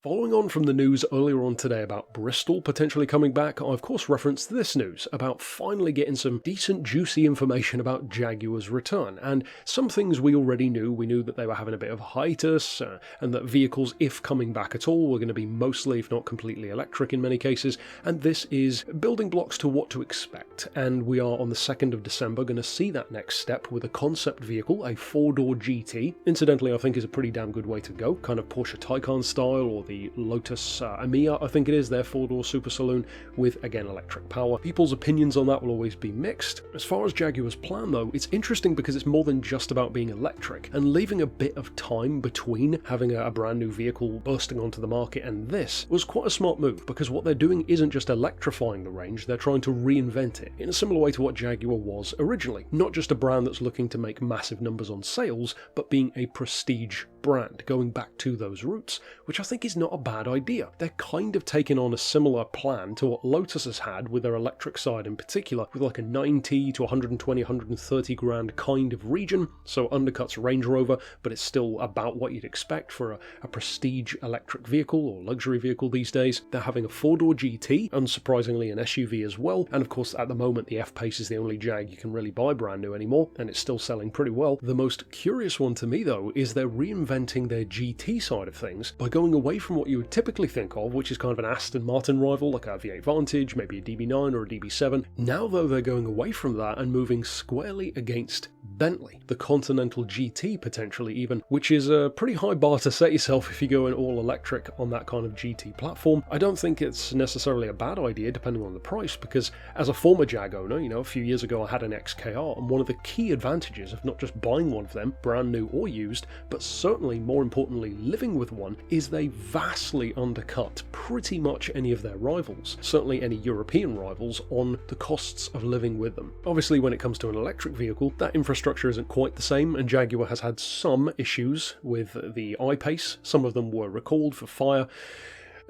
Following on from the news earlier on today about Bristol potentially coming back, I of course referenced this news about finally getting some decent juicy information about Jaguar's return, and some things we already knew. We knew that they were having a bit of a hiatus, and that vehicles, if coming back at all, were going to be mostly, if not completely electric in many cases, and this is building blocks to what to expect. And we are on the 2nd of December going to see that next step with a concept vehicle, a 4-door GT. Incidentally, I think is a pretty damn good way to go, kind of Porsche Taycan style, or the Lotus Emeya, I think it is, their 4-door super saloon with, again, electric power. People's opinions on that will always be mixed. As far as Jaguar's plan though, it's interesting because it's more than just about being electric, and leaving a bit of time between having a brand new vehicle bursting onto the market and this was quite a smart move, because what they're doing isn't just electrifying the range, they're trying to reinvent it in a similar way to what Jaguar was originally. Not just a brand that's looking to make massive numbers on sales, but being a prestige brand, going back to those roots, which I think is not a bad idea. They're kind of taking on a similar plan to what Lotus has had with their electric side in particular, with like a 90 to 120, 130 grand kind of region, so undercuts Range Rover, but it's still about what you'd expect for a prestige electric vehicle or luxury vehicle these days. They're having a 4-door GT, unsurprisingly an SUV as well, and of course at the moment the F-Pace is the only Jag you can really buy brand new anymore, and it's still selling pretty well. The most curious one to me though is they're reinventing their GT side of things by going away from what you would typically think of, which is kind of an Aston Martin rival, like a V8 Vantage, maybe a DB9 or a DB7. Now though they're going away from that and moving squarely against Bentley, the Continental GT potentially even, which is a pretty high bar to set yourself if you go in all electric on that kind of GT platform. I don't think it's necessarily a bad idea depending on the price, because as a former Jag owner, a few years ago I had an XKR, and one of the key advantages of not just buying one of them, brand new or used, but certainly more importantly living with one, is they vastly undercut pretty much any of their rivals, certainly any European rivals, on the costs of living with them. Obviously when it comes to an electric vehicle, that infrastructure isn't quite the same, and Jaguar has had some issues with the I-Pace. Some of them were recalled for fire.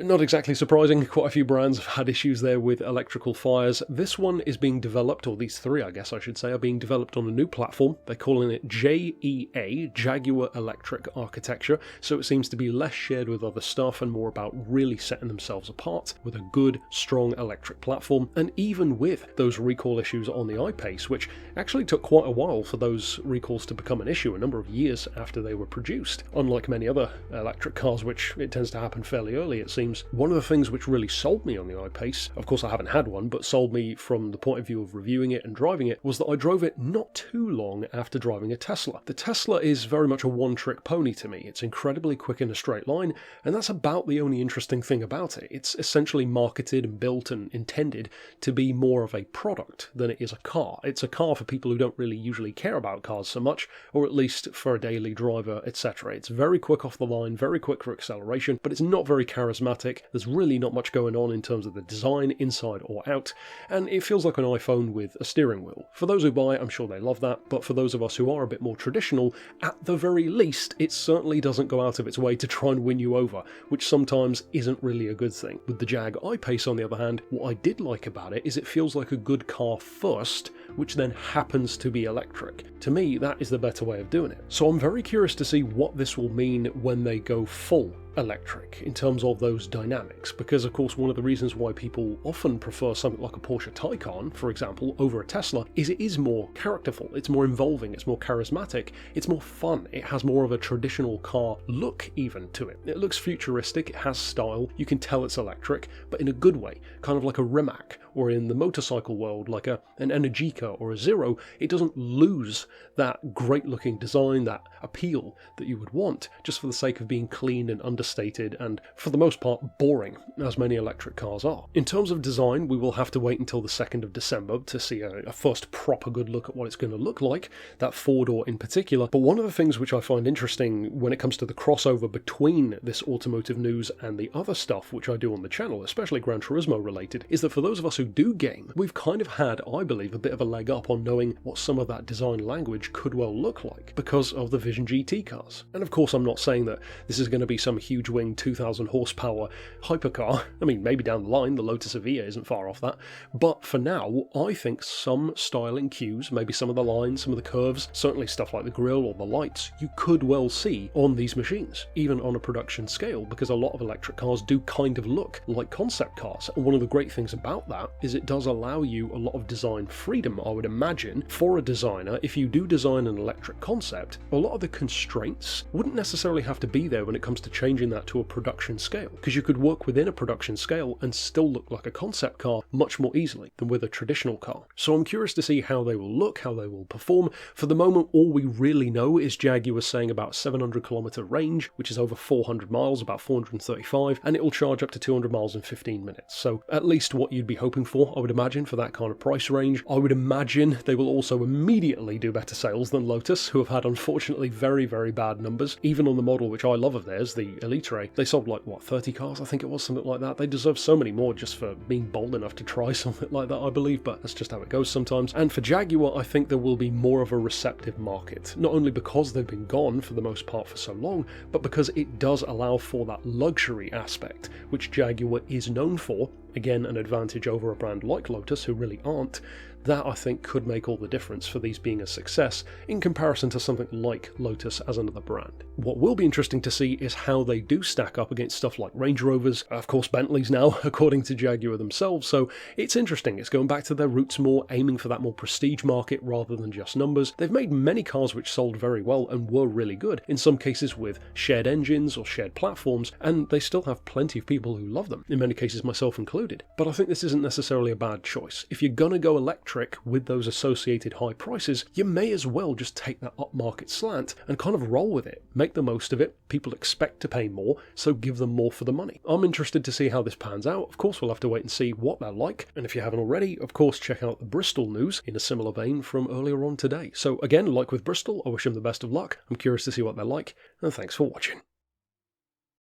Not exactly surprising, quite a few brands have had issues there with electrical fires. This one is being developed, or these three I guess I should say, are being developed on a new platform. They're calling it JEA, Jaguar Electric Architecture, so it seems to be less shared with other stuff and more about really setting themselves apart with a good, strong electric platform. And even with those recall issues on the I-Pace, which actually took quite a while for those recalls to become an issue, a number of years after they were produced, unlike many other electric cars, which it tends to happen fairly early it seems. One of the things which really sold me on the I-Pace, of course I haven't had one, but sold me from the point of view of reviewing it and driving it, was that I drove it not too long after driving a Tesla. The Tesla is very much a one-trick pony to me. It's incredibly quick in a straight line, and that's about the only interesting thing about it. It's essentially marketed and built and intended to be more of a product than it is a car. It's a car for people who don't really usually care about cars so much, or at least for a daily driver, etc. It's very quick off the line, very quick for acceleration, but it's not very charismatic. There's really not much going on in terms of the design, inside or out, and it feels like an iPhone with a steering wheel. For those who buy it, I'm sure they love that, but for those of us who are a bit more traditional, at the very least, it certainly doesn't go out of its way to try and win you over, which sometimes isn't really a good thing. With the Jag I-Pace, on the other hand, what I did like about it is it feels like a good car first, which then happens to be electric. To me, that is the better way of doing it. So I'm very curious to see what this will mean when they go full electric in terms of those dynamics, because of course one of the reasons why people often prefer something like a Porsche Taycan, for example, over a Tesla is it is more characterful, it's more involving, it's more charismatic, it's more fun, it has more of a traditional car look even to it. It looks futuristic, it has style, you can tell it's electric, but in a good way, kind of like a Rimac, or in the motorcycle world like an Energica or a Zero. It doesn't lose that great looking design, that appeal that you would want, just for the sake of being clean and understated and, for the most part, boring, as many electric cars are. In terms of design, we will have to wait until the 2nd of December to see a first proper good look at what it's going to look like, that 4-door in particular. But one of the things which I find interesting when it comes to the crossover between this automotive news and the other stuff which I do on the channel, especially Gran Turismo related, is that for those of us who do game, we've kind of had, I believe, a bit of a leg up on knowing what some of that design language could well look like because of the Vision GT cars. And of course I'm not saying that this is going to be some huge huge wing 2,000 horsepower hypercar. I mean, maybe down the line, the Lotus Evija isn't far off that. But for now, I think some styling cues, maybe some of the lines, some of the curves, certainly stuff like the grille or the lights, you could well see on these machines, even on a production scale, because a lot of electric cars do kind of look like concept cars. And one of the great things about that is it does allow you a lot of design freedom, I would imagine, for a designer. If you do design an electric concept, a lot of the constraints wouldn't necessarily have to be there when it comes to changing that to a production scale, because you could work within a production scale and still look like a concept car much more easily than with a traditional car. So I'm curious to see how they will look, how they will perform. For the moment, all we really know is Jaguar saying about 700-kilometer range, which is over 400 miles, about 435, and it will charge up to 200 miles in 15 minutes. So at least what you'd be hoping for, I would imagine, for that kind of price range. I would imagine they will also immediately do better sales than Lotus, who have had unfortunately very, very bad numbers. Even on the model which I love of theirs, the Elite, they sold like, what, 30 cars? I think it was something like that. They deserve so many more just for being bold enough to try something like that, I believe, but that's just how it goes sometimes. And for Jaguar, I think there will be more of a receptive market, not only because they've been gone for the most part for so long, but because it does allow for that luxury aspect, which Jaguar is known for. Again, an advantage over a brand like Lotus, who really aren't. That, I think, could make all the difference for these being a success in comparison to something like Lotus as another brand. What will be interesting to see is how they do stack up against stuff like Range Rovers, of course Bentleys now, according to Jaguar themselves, so it's interesting. It's going back to their roots more, aiming for that more prestige market rather than just numbers. They've made many cars which sold very well and were really good, in some cases with shared engines or shared platforms, and they still have plenty of people who love them, in many cases myself included. But I think this isn't necessarily a bad choice. If you're gonna go electric with those associated high prices, you may as well just take that upmarket slant and kind of roll with it. Make the most of it. People expect to pay more, so give them more for the money. I'm interested to see how this pans out. Of course, we'll have to wait and see what they're like. And if you haven't already, of course, check out the Bristol news in a similar vein from earlier on today. So again, like with Bristol, I wish them the best of luck. I'm curious to see what they're like, and thanks for watching.